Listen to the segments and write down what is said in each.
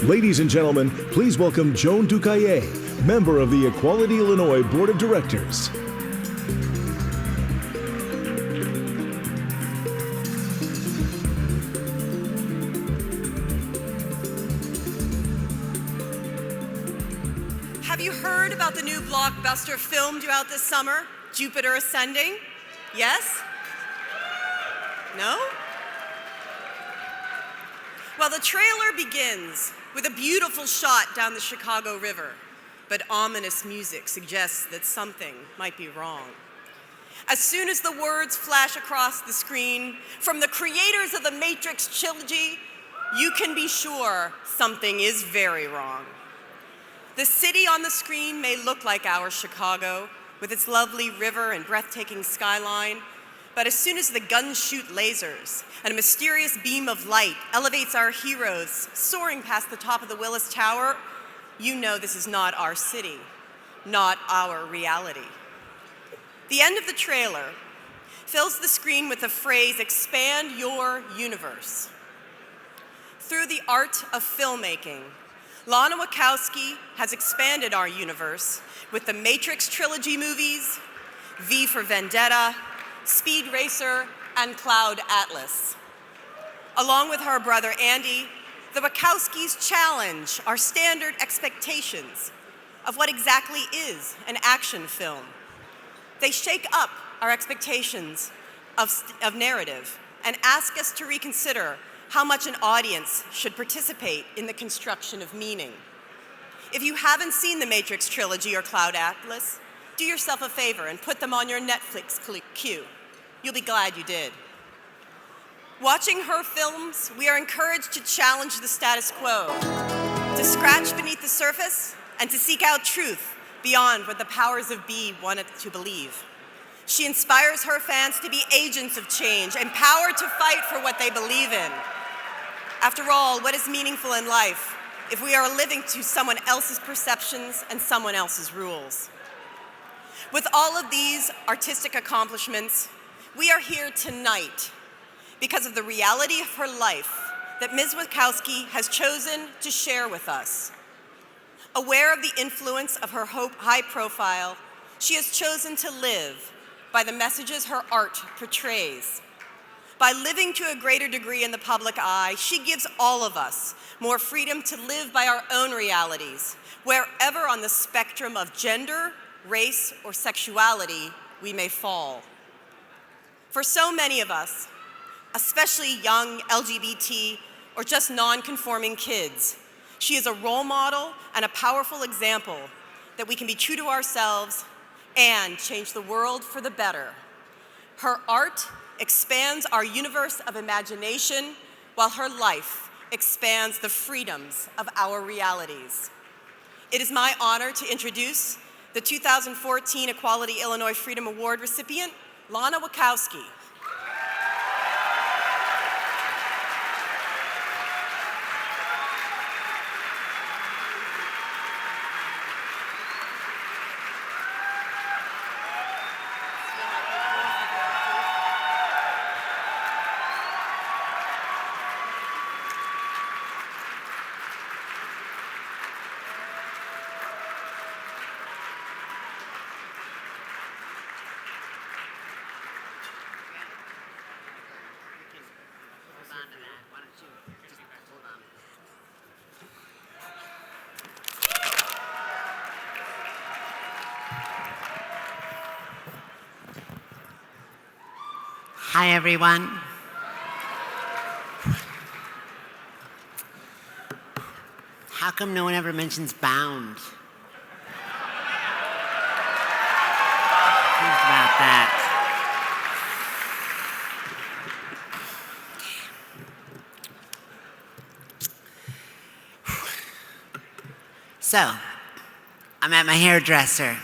Ladies and gentlemen, please welcome Joan Ducaille, member of the Equality Illinois Board of Directors. Have you heard about the new blockbuster film due out this summer, Jupiter Ascending? Yes? No? Well, the trailer begins with a beautiful shot down the Chicago River, but ominous music suggests that something might be wrong. As soon as the words flash across the screen from the creators of the Matrix trilogy, you can be sure something is very wrong. The city on the screen may look like our Chicago, with its lovely river and breathtaking skyline, but as soon as the guns shoot lasers and a mysterious beam of light elevates our heroes soaring past the top of the Willis Tower, you know this is not our city, not our reality. The end of the trailer fills the screen with the phrase, "Expand your universe." Through the art of filmmaking, Lana Wachowski has expanded our universe with the Matrix trilogy movies, V for Vendetta, Speed Racer, and Cloud Atlas. Along with her brother Andy, the Wachowskis challenge our standard expectations of what exactly is an action film. They shake up our expectations of narrative and ask us to reconsider how much an audience should participate in the construction of meaning. If you haven't seen the Matrix trilogy or Cloud Atlas, do yourself a favor and put them on your Netflix queue. You'll be glad you did. Watching her films, we are encouraged to challenge the status quo, to scratch beneath the surface, and to seek out truth beyond what the powers of be wanted to believe. She inspires her fans to be agents of change, empowered to fight for what they believe in. After all, what is meaningful in life if we are living to someone else's perceptions and someone else's rules? With all of these artistic accomplishments, we are here tonight because of the reality of her life that Ms. Wachowski has chosen to share with us. Aware of the influence of her high profile, she has chosen to live by the messages her art portrays. By living to a greater degree in the public eye, she gives all of us more freedom to live by our own realities, wherever on the spectrum of gender, race, or sexuality we may fall. For so many of us, especially young LGBT or just non-conforming kids, she is a role model and a powerful example that we can be true to ourselves and change the world for the better. Her art expands our universe of imagination, while her life expands the freedoms of our realities. It is my honor to introduce the 2014 Equality Illinois Freedom Award recipient, Lana Wachowski. Hi, everyone. How come no one ever mentions Bound? Think about that. So, I'm at my hairdresser.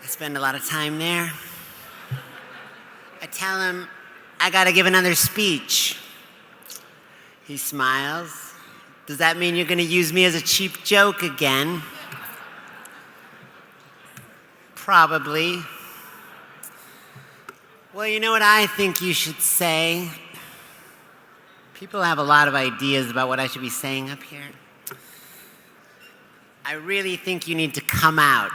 I spend a lot of time there. I tell him I gotta give another speech. He smiles. Does that mean you're gonna use me as a cheap joke again? Probably. Well, you know what I think you should say? People have a lot of ideas about what I should be saying up here. I really think you need to come out.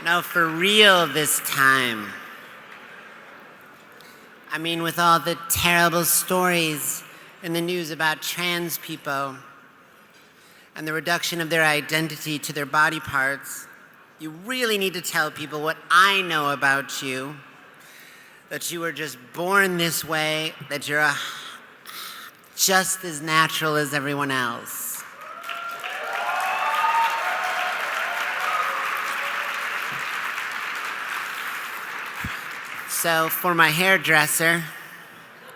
No, for real this time. I mean, with all the terrible stories in the news about trans people and the reduction of their identity to their body parts, you really need to tell people what I know about you, that you were just born this way, that you're just as natural as everyone else. So for my hairdresser,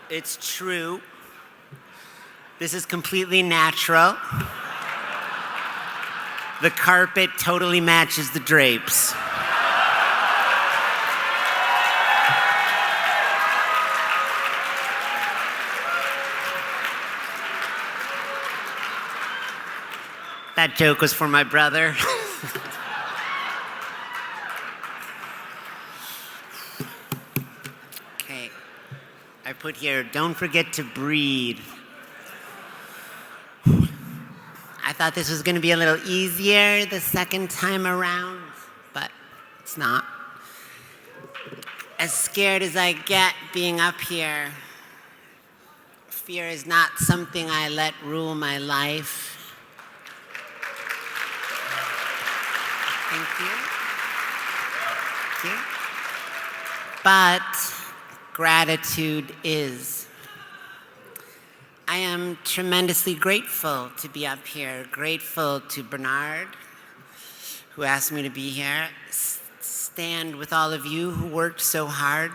it's true. This is completely natural. The carpet totally matches the drapes. That joke was for my brother. Okay, I put here, don't forget to breathe. I thought this was going to be a little easier the second time around, but it's not. As scared as I get being up here, fear is not something I let rule my life. Thank you. Thank you. But gratitude is. I am tremendously grateful to be up here, grateful to Bernard, who asked me to be here, stand with all of you who worked so hard,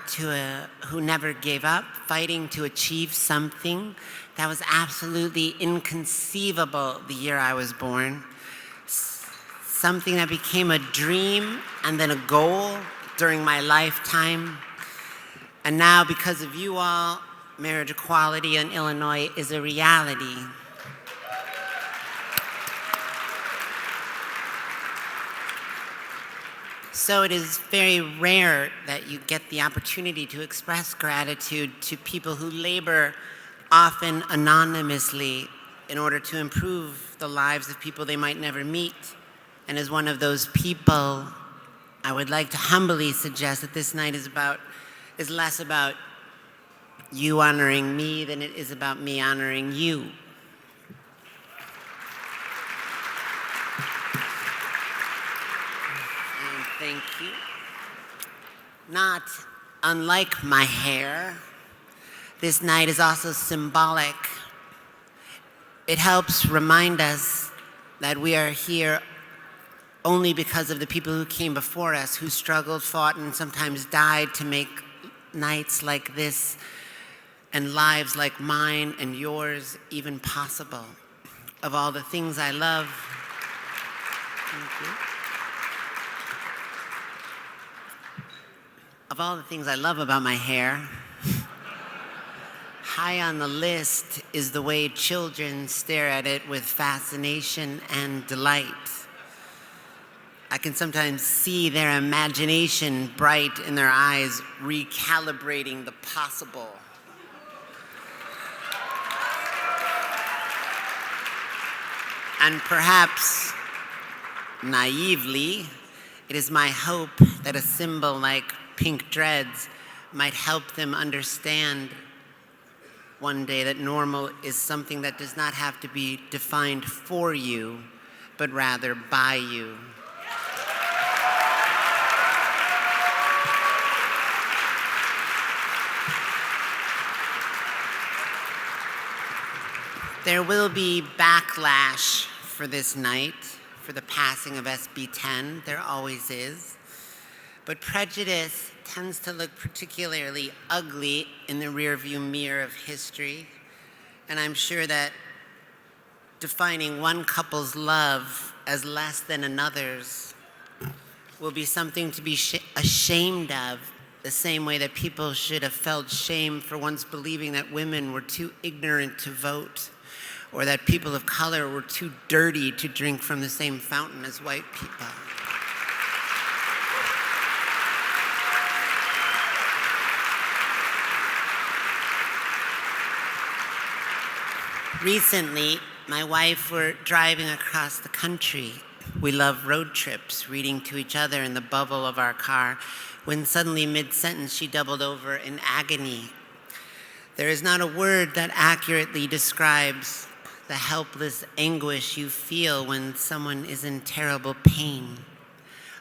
who never gave up, fighting to achieve something that was absolutely inconceivable the year I was born. Something that became a dream and then a goal during my lifetime. And now, because of you all, marriage equality in Illinois is a reality. So it is very rare that you get the opportunity to express gratitude to people who labor often anonymously in order to improve the lives of people they might never meet. And as one of those people, I would like to humbly suggest that this night is less about you honoring me than it is about me honoring you. And thank you. Not unlike my hair, this night is also symbolic. It helps remind us that we are here only because of the people who came before us, who struggled, fought, and sometimes died to make nights like this and lives like mine and yours even possible. Of all the things I love, thank you. Of all the things I love about my hair, high on the list is the way children stare at it with fascination and delight. I can sometimes see their imagination bright in their eyes, recalibrating the possible. And perhaps naively, it is my hope that a symbol like pink dreads might help them understand one day that normal is something that does not have to be defined for you, but rather by you. There will be backlash for this night, for the passing of SB 10. There always is. But prejudice tends to look particularly ugly in the rearview mirror of history. And I'm sure that defining one couple's love as less than another's will be something to be ashamed of, the same way that people should have felt shame for once believing that women were too ignorant to vote, or that people of color were too dirty to drink from the same fountain as white people. Recently, my wife were driving across the country. We love road trips, reading to each other in the bubble of our car, when suddenly mid-sentence she doubled over in agony. There is not a word that accurately describes the helpless anguish you feel when someone is in terrible pain.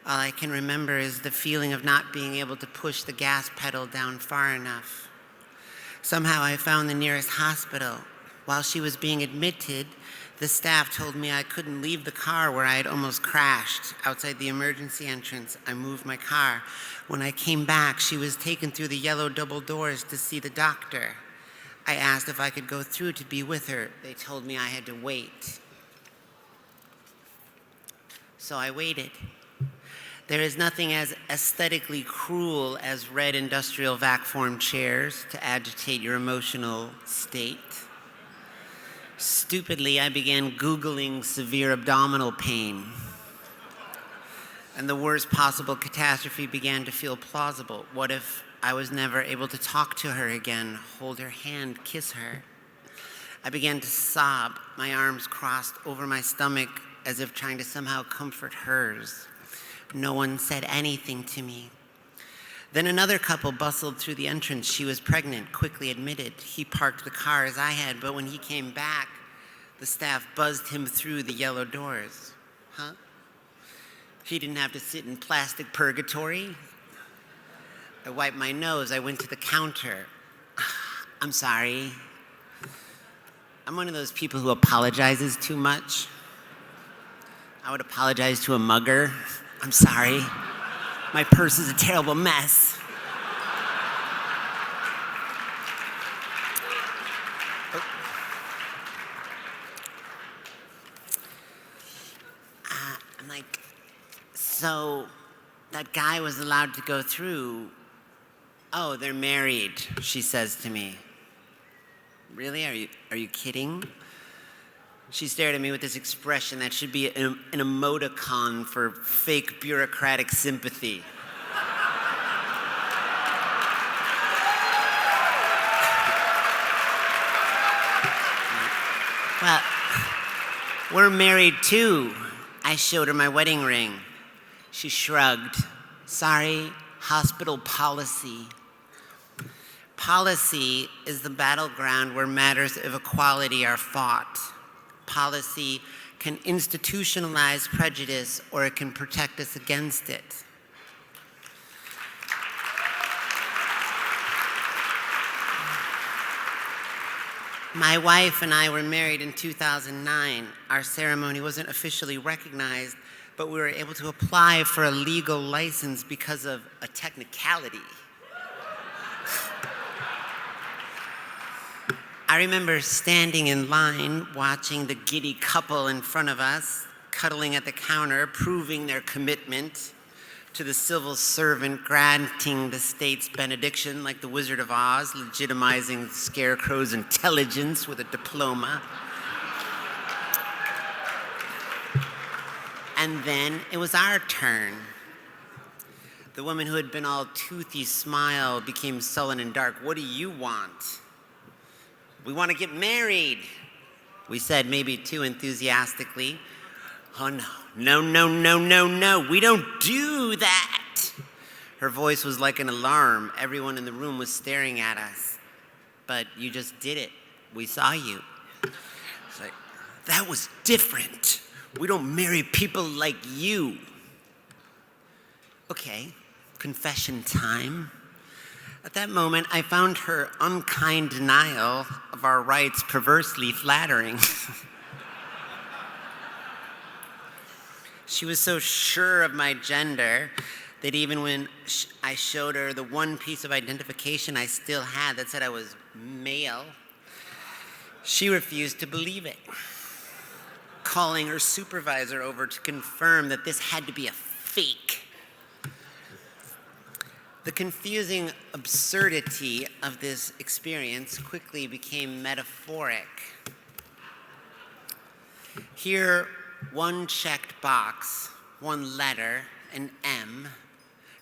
All I can remember is the feeling of not being able to push the gas pedal down far enough. Somehow I found the nearest hospital. While she was being admitted, the staff told me I couldn't leave the car where I had almost crashed. Outside the emergency entrance, I moved my car. When I came back, she was taken through the yellow double doors to see the doctor. I asked if I could go through to be with her. They told me I had to wait. So I waited. There is nothing as aesthetically cruel as red industrial vac-form chairs to agitate your emotional state. Stupidly, I began Googling severe abdominal pain. And the worst possible catastrophe began to feel plausible. What if I was never able to talk to her again, hold her hand, kiss her? I began to sob, my arms crossed over my stomach as if trying to somehow comfort hers. No one said anything to me. Then another couple bustled through the entrance. She was pregnant, quickly admitted. He parked the car as I had, but when he came back, the staff buzzed him through the yellow doors. Huh? He didn't have to sit in plastic purgatory. I wiped my nose. I went to the counter. I'm sorry. I'm one of those people who apologizes too much. I would apologize to a mugger. I'm sorry. My purse is a terrible mess. I'm like, so that guy was allowed to go through. Oh, they're married, she says to me. Really? Are you kidding? She stared at me with this expression that should be an emoticon for fake bureaucratic sympathy. Well, we're married too. I showed her my wedding ring. She shrugged. Sorry, hospital policy. Policy is the battleground where matters of equality are fought. Policy can institutionalize prejudice or it can protect us against it. My wife and I were married in 2009. Our ceremony wasn't officially recognized, but we were able to apply for a legal license because of a technicality. I remember standing in line, watching the giddy couple in front of us, cuddling at the counter, proving their commitment to the civil servant, granting the state's benediction like the Wizard of Oz, legitimizing the Scarecrow's intelligence with a diploma. And then it was our turn. The woman who had been all toothy smile became sullen and dark. What do you want? We want to get married, we said, maybe too enthusiastically. Oh no, we don't do that. Her voice was like an alarm. Everyone in the room was staring at us. But you just did it. We saw you. It's like, that was different. We don't marry people like you. Okay, confession time. At that moment, I found her unkind denial of our rights perversely flattering. She was so sure of my gender that even when I showed her the one piece of identification I still had that said I was male, she refused to believe it, calling her supervisor over to confirm that this had to be a fake. The confusing absurdity of this experience quickly became metaphoric. Here, one checked box, one letter, an M,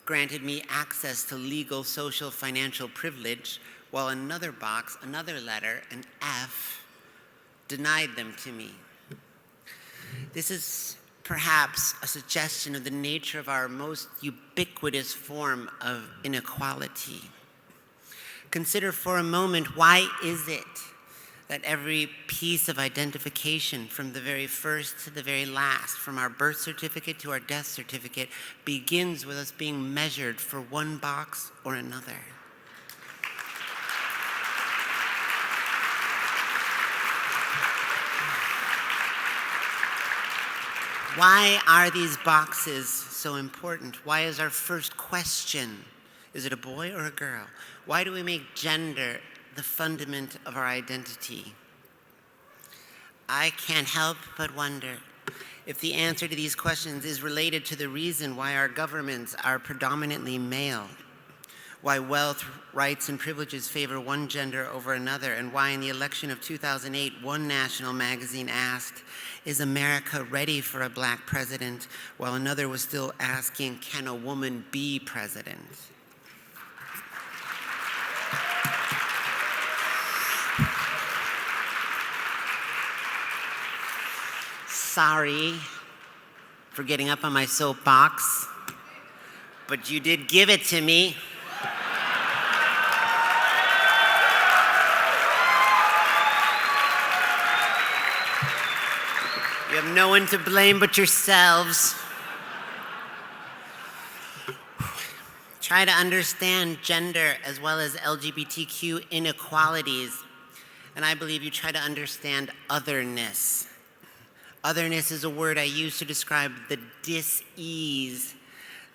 granted me access to legal, social, financial privilege, while another box, another letter, an F, denied them to me. This is perhaps a suggestion of the nature of our most ubiquitous form of inequality. Consider for a moment, why is it that every piece of identification, from the very first to the very last, from our birth certificate to our death certificate, begins with us being measured for one box or another? Why are these boxes so important? Why is our first question, is it a boy or a girl? Why do we make gender the fundament of our identity? I can't help but wonder if the answer to these questions is related to the reason why our governments are predominantly male, why wealth, rights, and privileges favor one gender over another, and why in the election of 2008, one national magazine asked, "Is America ready for a black president?" while another was still asking, "Can a woman be president?" Sorry for getting up on my soapbox, but you did give it to me. You have no one to blame but yourselves. Try to understand gender as well as LGBTQ inequalities, and I believe you try to understand otherness. Otherness is a word I use to describe the dis-ease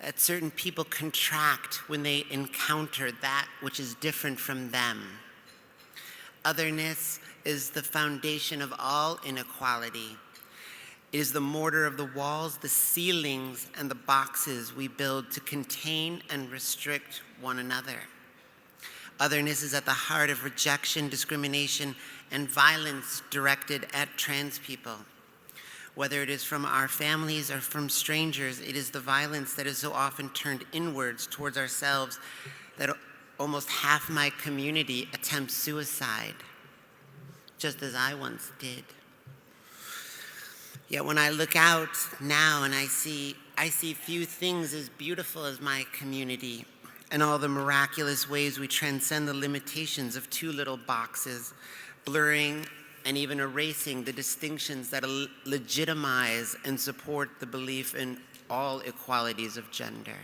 that certain people contract when they encounter that which is different from them. Otherness is the foundation of all inequality. It is the mortar of the walls, the ceilings, and the boxes we build to contain and restrict one another. Otherness is at the heart of rejection, discrimination, and violence directed at trans people. Whether it is from our families or from strangers, it is the violence that is so often turned inwards towards ourselves that almost half my community attempts suicide, just as I once did. Yet when I look out now and I see few things as beautiful as my community and all the miraculous ways we transcend the limitations of two little boxes, blurring and even erasing the distinctions that legitimize and support the belief in all equalities of gender.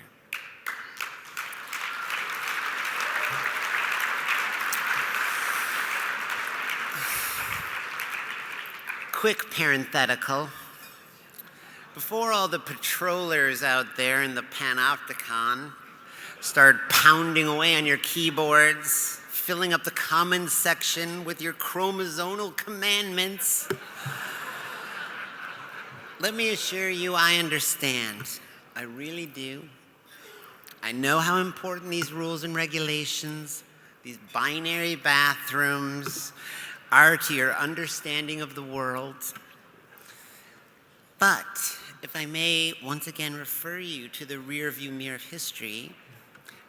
Quick parenthetical. Before all the patrollers out there in the panopticon start pounding away on your keyboards, filling up the comments section with your chromosomal commandments, let me assure you I understand. I really do. I know how important these rules and regulations, these binary bathrooms, are to your understanding of the world. But if I may once again refer you to the rearview mirror of history,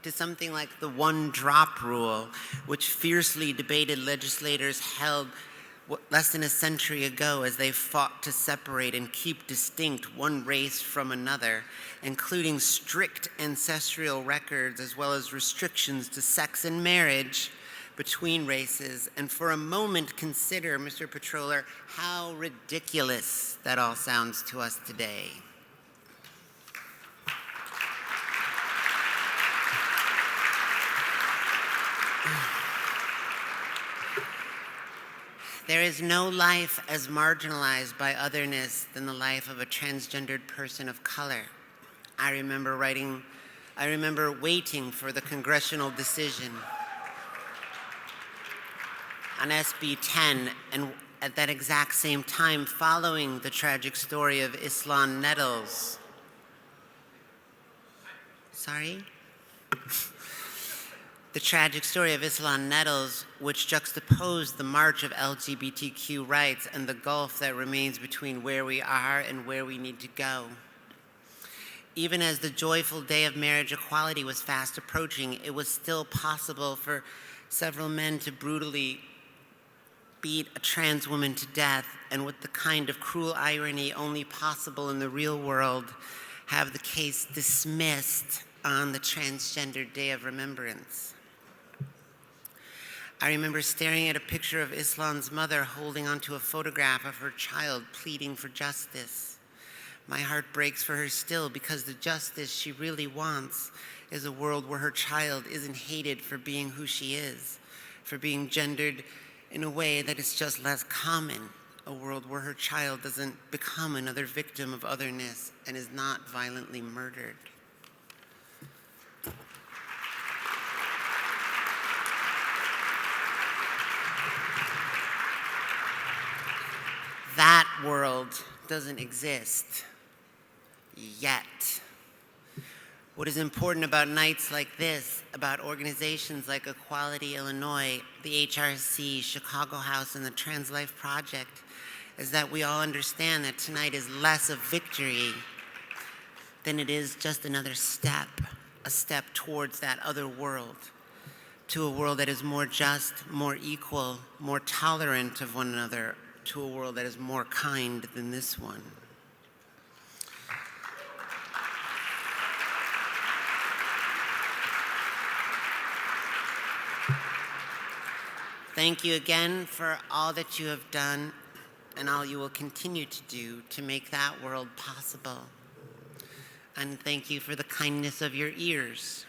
to something like the one-drop rule, which fiercely debated legislators held less than a century ago as they fought to separate and keep distinct one race from another, including strict ancestral records as well as restrictions to sex and marriage between races. And for a moment, consider, Mr. Patroller, how ridiculous that all sounds to us today. There is no life as marginalized by otherness than the life of a transgendered person of color. I remember waiting for the congressional decision on SB 10, and at that exact same time, following the tragic story of Islan Nettles. The tragic story of Islan Nettles, which juxtaposed the march of LGBTQ rights and the gulf that remains between where we are and where we need to go. Even as the joyful day of marriage equality was fast approaching, it was still possible for several men to brutally beat a trans woman to death, and with the kind of cruel irony only possible in the real world, have the case dismissed on the Transgender Day of Remembrance. I remember staring at a picture of Islam's mother holding onto a photograph of her child pleading for justice. My heart breaks for her still, because the justice she really wants is a world where her child isn't hated for being who she is, for being gendered in a way that is just less common, a world where her child doesn't become another victim of otherness and is not violently murdered. That world doesn't exist yet. What is important about nights like this, about organizations like Equality Illinois, the HRC, Chicago House, and the Trans Life Project, is that we all understand that tonight is less a victory than it is just another step, a step towards that other world, to a world that is more just, more equal, more tolerant of one another, to a world that is more kind than this one. Thank you again for all that you have done and all you will continue to do to make that world possible. And thank you for the kindness of your ears.